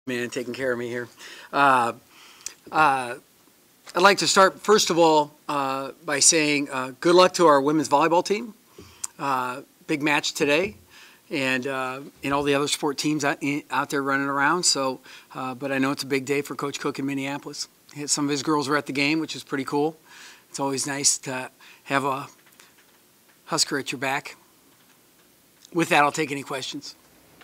Man, taking care of me here. I'd like to start, first of all, by saying good luck to our women's volleyball team. Big match today, and all the other sport teams out there running around. So, but I know it's a big day for Coach Cook in Minneapolis. Some of his girls were at the game, which is pretty cool. It's always nice to have a Husker at your back. With that, I'll take any questions.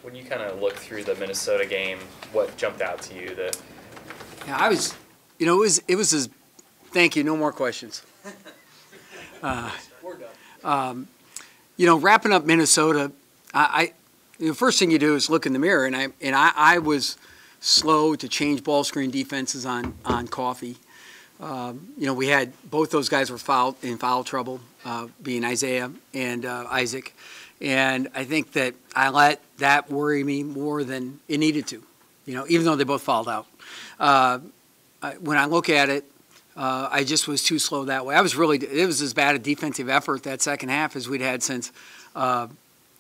When you kind of look through the Minnesota game, what jumped out to you? Yeah, I was, it was thank you, no more questions. Wrapping up Minnesota, the first thing you do is look in the mirror, and I was slow to change ball screen defenses on Coffee. We had both those guys were in foul trouble, being Isaiah and Isaac. And I think that I let that worry me more than it needed to, even though they both fouled out. When I look at it, I just was too slow that way. It was as bad a defensive effort that second half as we'd had since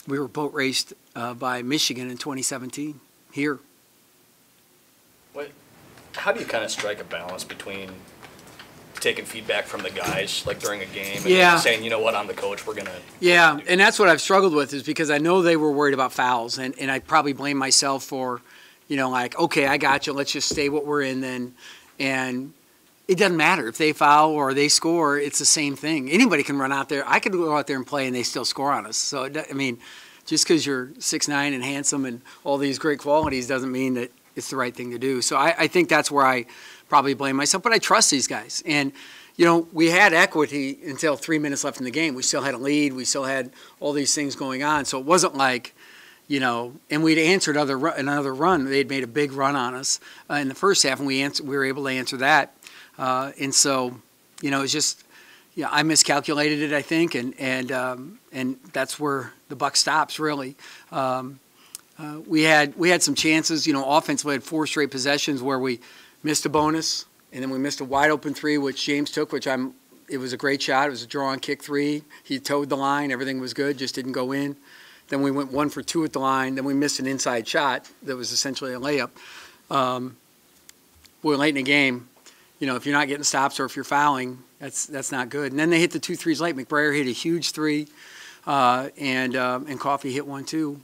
we were boat raced by Michigan in 2017 here. How do you kind of strike a balance between taking feedback from the guys, like during a game, and saying, you know what, I'm the coach, we're going to... Yeah, and that's what I've struggled with, is because I know they were worried about fouls, and I probably blame myself for, okay, I got you, let's just stay what we're in then. And it doesn't matter. If they foul or they score, it's the same thing. Anybody can run out there. I could go out there and play, and they still score on us. So, just because you're 6'9" and handsome and all these great qualities doesn't mean that it's the right thing to do. So I think that's where I probably blame myself, but I trust these guys. And, we had equity until 3 minutes left in the game. We still had a lead. We still had all these things going on. So it wasn't like, and we'd answered another run. They'd made a big run on us in the first half, and we were able to answer that. And so, it's just, I miscalculated it, I think, and that's where the buck stops, really. We had some chances, offensively. We had 4 straight possessions where we missed a bonus, and then we missed a wide open 3, which James took, it was a great shot. It was a draw and kick 3. He towed the line. Everything was good, just didn't go in. Then we went 1 for 2 at the line. Then we missed an inside shot that was essentially a layup. Boy, late in the game, if you're not getting stops or if you're fouling, that's not good. And then they hit the 2 threes late. McBrayer hit a huge 3, and Coffee hit 1 too.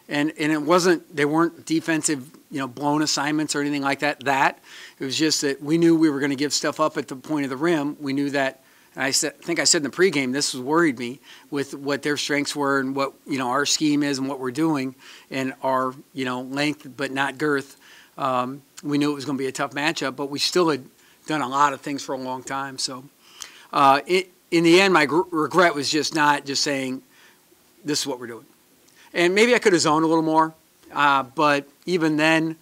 And it wasn't, they weren't defensive, blown assignments or anything like that. It was just that we knew we were going to give stuff up at the point of the rim. We knew that, and I think I said in the pregame, this worried me with what their strengths were and what, our scheme is and what we're doing and our, length but not girth. We knew it was going to be a tough matchup, but we still had done a lot of things for a long time. So in the end, my regret was just not just saying, this is what we're doing. And maybe I could have zoned a little more, but even then,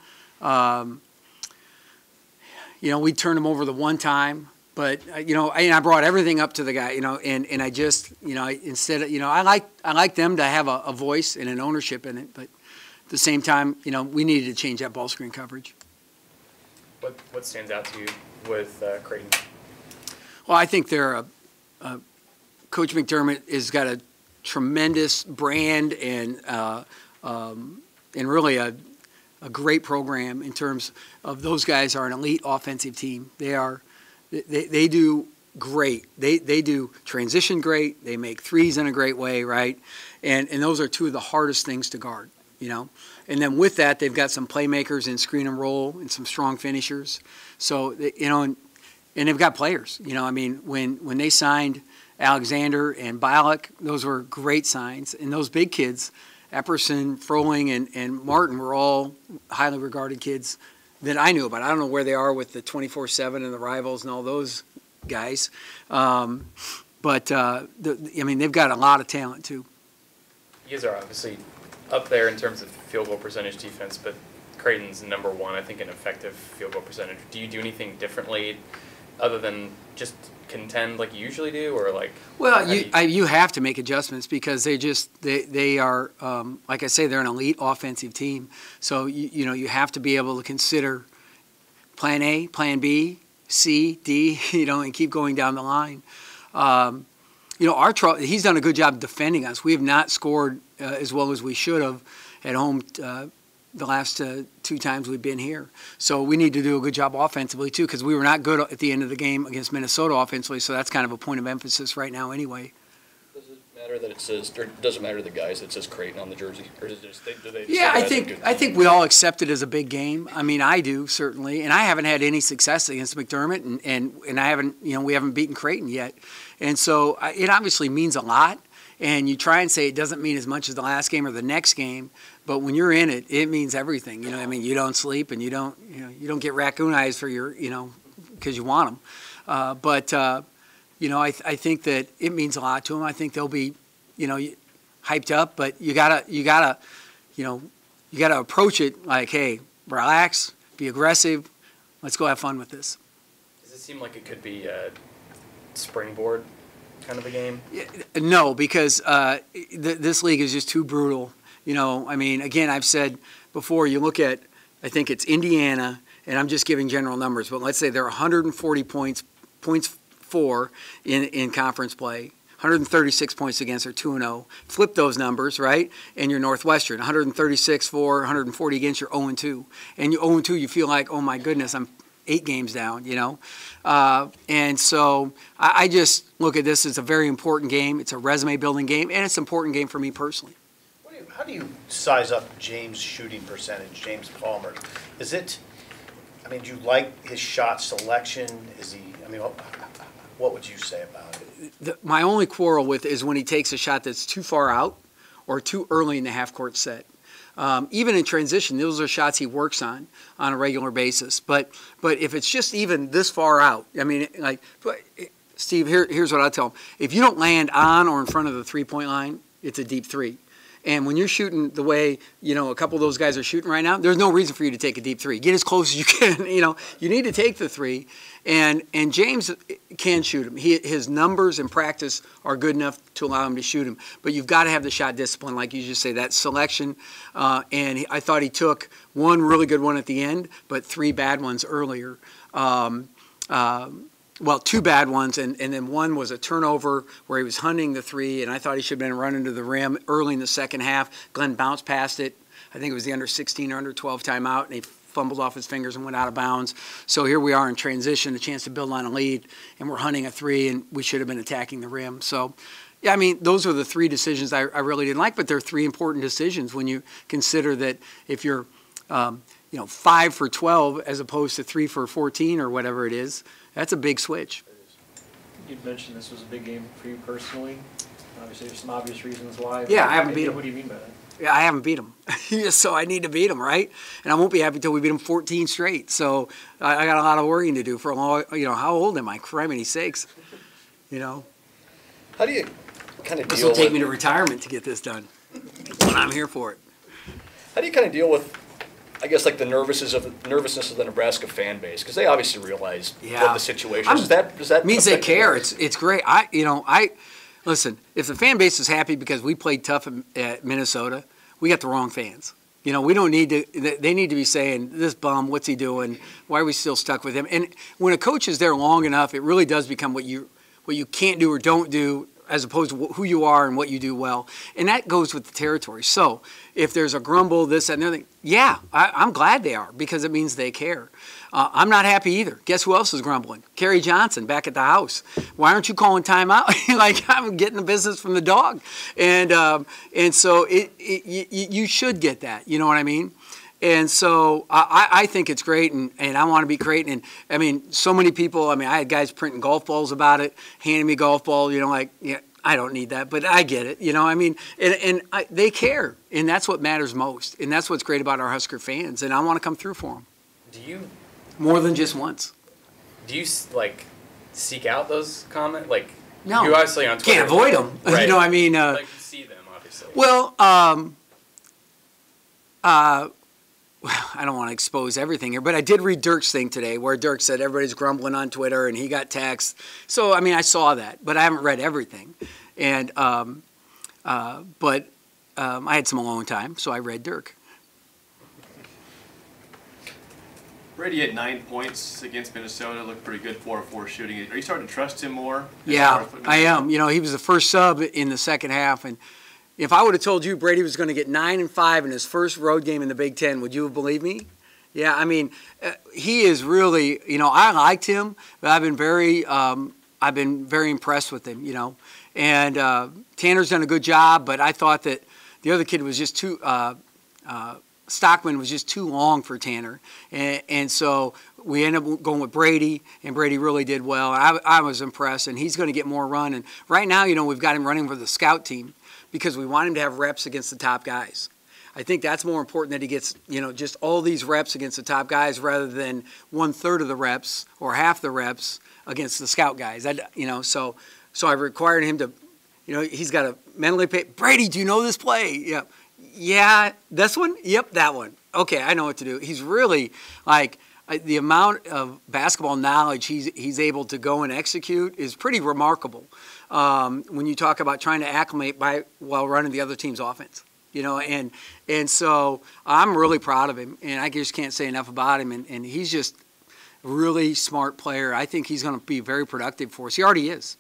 we turned him over the one time. But I brought everything up to the guy, and I just, instead of, I like them to have a voice and an ownership in it. But at the same time, we needed to change that ball screen coverage. What stands out to you with Creighton? Well, I think they're Coach McDermott has got a tremendous brand and really a great program in terms of those guys are an elite offensive team. They do great. They do transition great. They make threes in a great way, right? And those are 2 of the hardest things to guard, And then with that, they've got some playmakers in screen and roll and some strong finishers. So, and they've got players. When they signed Alexander and Bialik, those were great signs. And those big kids, Epperson, Froling, and Martin were all highly regarded kids that I knew about. I don't know where they are with the 24/7 and the Rivals and all those guys. But they've got a lot of talent, too. You guys are obviously up there in terms of field goal percentage defense, but Creighton's #1, I think, in effective field goal percentage. Do you do anything differently other than just contend like you usually do, or like? Well, you have to make adjustments because they are like I say, they're an elite offensive team. So you have to be able to consider plan A, plan B, C, D, and keep going down the line. He's done a good job defending us. We have not scored as well as we should have at home the last 2 times we've been here. So we need to do a good job offensively too, because we were not good at the end of the game against Minnesota offensively. So that's kind of a point of emphasis right now anyway. Does it matter that it says, or does it matter to the guys that it says Creighton on the jersey, or do they just Yeah, I think we all accept it as a big game. I mean, I do certainly, and I haven't had any success against McDermott, and I haven't, we haven't beaten Creighton yet, and so it obviously means a lot. And you try and say it doesn't mean as much as the last game or the next game, but when you're in it, it means everything. I mean, you don't sleep and you don't get raccoon eyes for your, because you want them. I think that it means a lot to them. I think they'll be, hyped up, but you gotta approach it like, hey, relax, be aggressive, let's go have fun with this. Does it seem like it could be a springboard kind of a game? No, because this league is just too brutal. I mean, again, I've said before, you look at, I think it's Indiana, and I'm just giving general numbers, but let's say they're 140 points for in conference play. 136 points against, or 2-0. Flip those numbers, right? And you're Northwestern, 136 for, 140 against, you're 0-2. And you're 0-2, you feel like, oh my goodness, I'm 8 games down, And so I just look at this as a very important game. It's a resume-building game, and it's an important game for me personally. How do you size up James' shooting percentage, James Palmer? Is it, do you like his shot selection? Is he, what would you say about it? My only quarrel with is when he takes a shot that's too far out or too early in the half-court set. Even in transition, those are shots he works on a regular basis. But if it's just even this far out, Steve, here's what I tell him. If you don't land on or in front of the three-point line, it's a deep three. And when you're shooting the way, a couple of those guys are shooting right now, there's no reason for you to take a deep three. Get as close as you can. You need to take the three. And James can shoot him. His numbers in practice are good enough to allow him to shoot him. But you've got to have the shot discipline, like you just say, that selection. And I thought he took one really good one at the end, but 3 bad ones earlier. Well, 2 bad ones, and then one was a turnover where he was hunting the 3, and I thought he should have been running to the rim early in the second half. Glenn bounced past it. I think it was the under 16 or under 12 timeout, and he fumbled off his fingers and went out of bounds. So here we are in transition, a chance to build on a lead, and we're hunting a 3, and we should have been attacking the rim. So, yeah, those are the 3 decisions I really didn't like, but they're 3 important decisions when you consider that if you're, 5 for 12 as opposed to 3 for 14 or whatever it is, that's a big switch. You'd mentioned this was a big game for you personally. Obviously, there's some obvious reasons why. Yeah, I haven't beat him. What do you mean by that? Yeah, I haven't beat him. So I need to beat him, right? And I won't be happy until we beat him 14 straight. So I got a lot of worrying to do for a long, how old am I? Criminy sakes. How do you kind of deal with... This will take me to retirement to get this done. But I'm here for it. How do you kind of deal with, I guess, like the nervousness of the Nebraska fan base, because they obviously realize what the situation is. Does that means they care? It's great. Listen. If the fan base is happy because we played tough at Minnesota, we got the wrong fans. We don't need to. They need to be saying, "This bum, what's he doing? Why are we still stuck with him?" And when a coach is there long enough, it really does become what you can't do or don't do, as opposed to who you are and what you do well. And that goes with the territory. So if there's a grumble, this, that, and the other thing, yeah, I'm glad they are, because it means they care. I'm not happy either. Guess who else is grumbling? Kerry Johnson back at the house. Why aren't you calling timeout? I'm getting the business from the dog. And so you should get that. You know what I mean? And so I think it's great, and I want to be Creighton. And, so many people, I had guys printing golf balls about it, handing me golf ball, I don't need that, but I get it, and they care, and that's what matters most. And that's what's great about our Husker fans, and I want to come through for them. Do you? More than just once. Do you, seek out those comments? No. You obviously on Twitter. Can't avoid them. Right. You see them, obviously. Well, I don't want to expose everything here, but I did read Dirk's thing today where Dirk said everybody's grumbling on Twitter and he got texts. So, I saw that, but I haven't read everything. And I had some alone time, so I read Dirk. Brady had 9 points against Minnesota, looked pretty good, 4 of 4 shooting. Are you starting to trust him more? Yeah, I am. He was the first sub in the second half, and if I would have told you Brady was going to get 9-5 in his first road game in the Big Ten, would you have believed me? Yeah, I mean, he is really, I liked him, but I've been very impressed with him, And Tanner's done a good job, but I thought that the other kid was just too Stockman was just too long for Tanner, and so we ended up going with Brady, and Brady really did well. I was impressed, and he's going to get more run. And right now, we've got him running for the scout team because we want him to have reps against the top guys. I think that's more important that he gets, just all these reps against the top guys rather than 1/3 of the reps or half the reps against the scout guys. So I required him to, he's got to mentally pay. Brady, do you know this play? Yeah. Yeah, this one? Yep, that one. Okay, I know what to do. He's really, the amount of basketball knowledge he's able to go and execute is pretty remarkable when you talk about trying to acclimate while running the other team's offense. And so I'm really proud of him, and I just can't say enough about him. And he's just a really smart player. I think he's going to be very productive for us. He already is.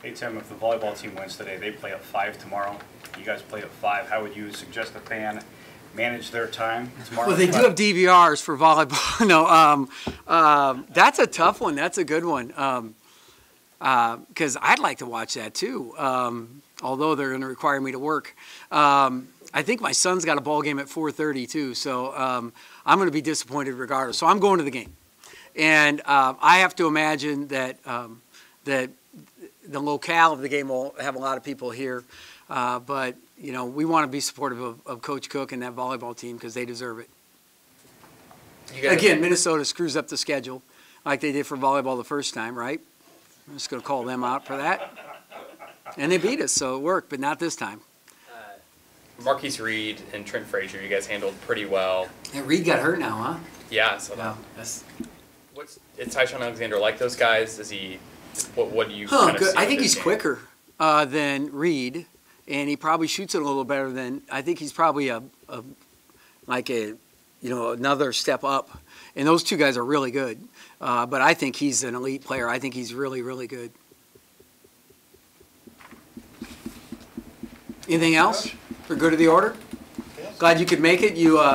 Hey, Tim, if the volleyball team wins today, they play at 5 tomorrow. You guys played at 5. How would you suggest the fan manage their time tomorrow? Well, they do have DVRs for volleyball. No, that's a tough one. That's a good one. Because I'd like to watch that too, although they're going to require me to work. I think my son's got a ball game at 4:30 too, so I'm going to be disappointed regardless. So I'm going to the game. And I have to imagine that the locale of the game will have a lot of people here. But, we want to be supportive of Coach Cook and that volleyball team because they deserve it. Again, Minnesota screws up the schedule like they did for volleyball the first time, right? I'm just going to call them out for that. And they beat us, so it worked, but not this time. Marquise Reed and Trent Frazier, you guys handled pretty well. And Reed got hurt now, huh? Yeah, so That's is Tyshawn Alexander like those guys? Is he? What do you kind of see? I think he's quicker than Reed, and he probably shoots it a little better than. I think he's probably another step up. And those two guys are really good. But I think he's an elite player. I think he's really, really good. Anything else for good of the order? Glad you could make it. You